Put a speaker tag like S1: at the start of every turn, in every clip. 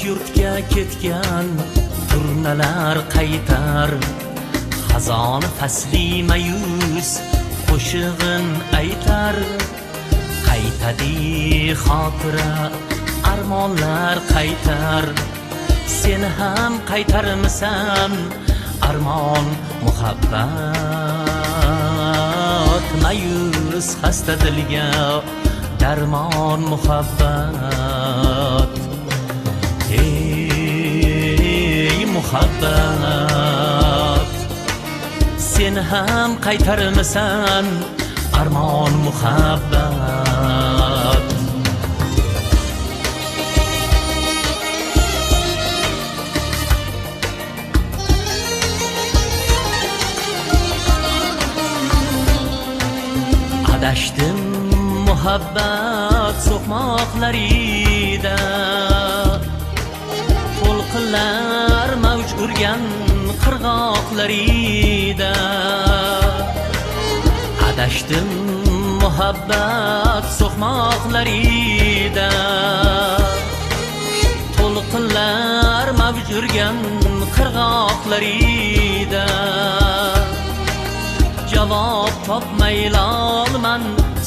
S1: yurtga ketgan turnalar qaytar, xazon fasli mayus qo'shig'in aytar. Qaytadi xotira, armonlar qaytar, sen ham qaytarmisan armon muhabbat. Mayus xasta dilga darmon muhabbat. Ey muhabbat, sen ham qaytarmisan armon muhabbat. Adashdim muhabbat so'qmoqlarida, to'lqinlar mavj urgan qirg'oqlarida. Adashdim muhabbat so'qmoqlarida, to'lqinlar mavj urgan qirg'oqlarida. Javob topmayolman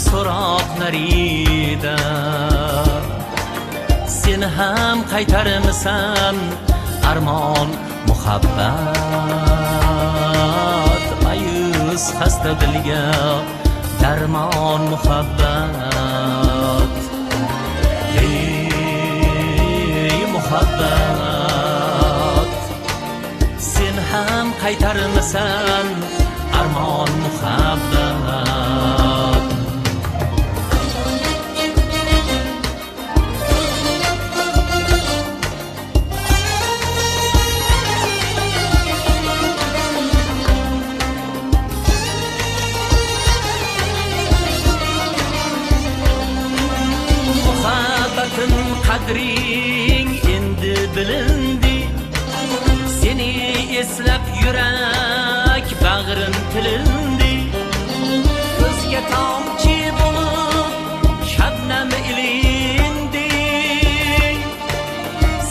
S1: so'roqlarida, sen ham qaytarmisan armon muhabbat. Mayus xasta dilga darmon muhabbat. Ey muhabbat, sen ham qaytarmisan armon muhabbat. Muhabbatin qadring endi bilindi, seni eslab yurak bag'rim tilindi. Ko'zga tomchi bo'lib shabnam ilindi,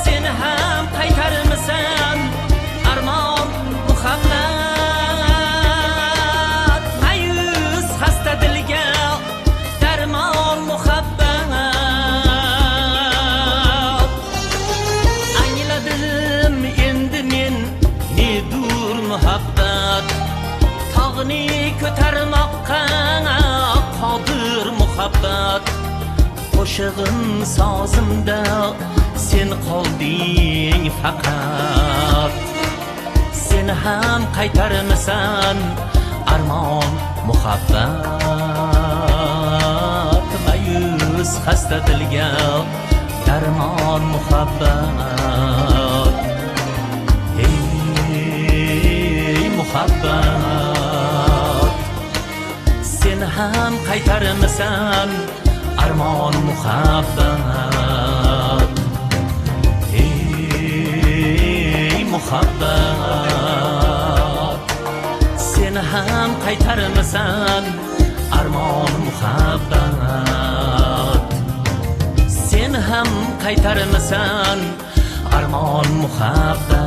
S1: sen ham qaytarmisan armon muhabbat. Mayus xasta dilga darmon muhabbat. Angladim endi men nedur muhabbat, tog'ni ko'tarmoqqa qodir muhabbat. Qo'shig'im sozimda sen qolding faqat, sen ham qaytarmisan armon muhabbat. Mayus xasta dilga darmon muhabbat. Ey muhabbat, sen ham qaytarmisan armon muhabbat. Ey muhabbat, sen ham qaytarmisan armon muhabbat. Sen ham qaytarmisan armon muhabbat.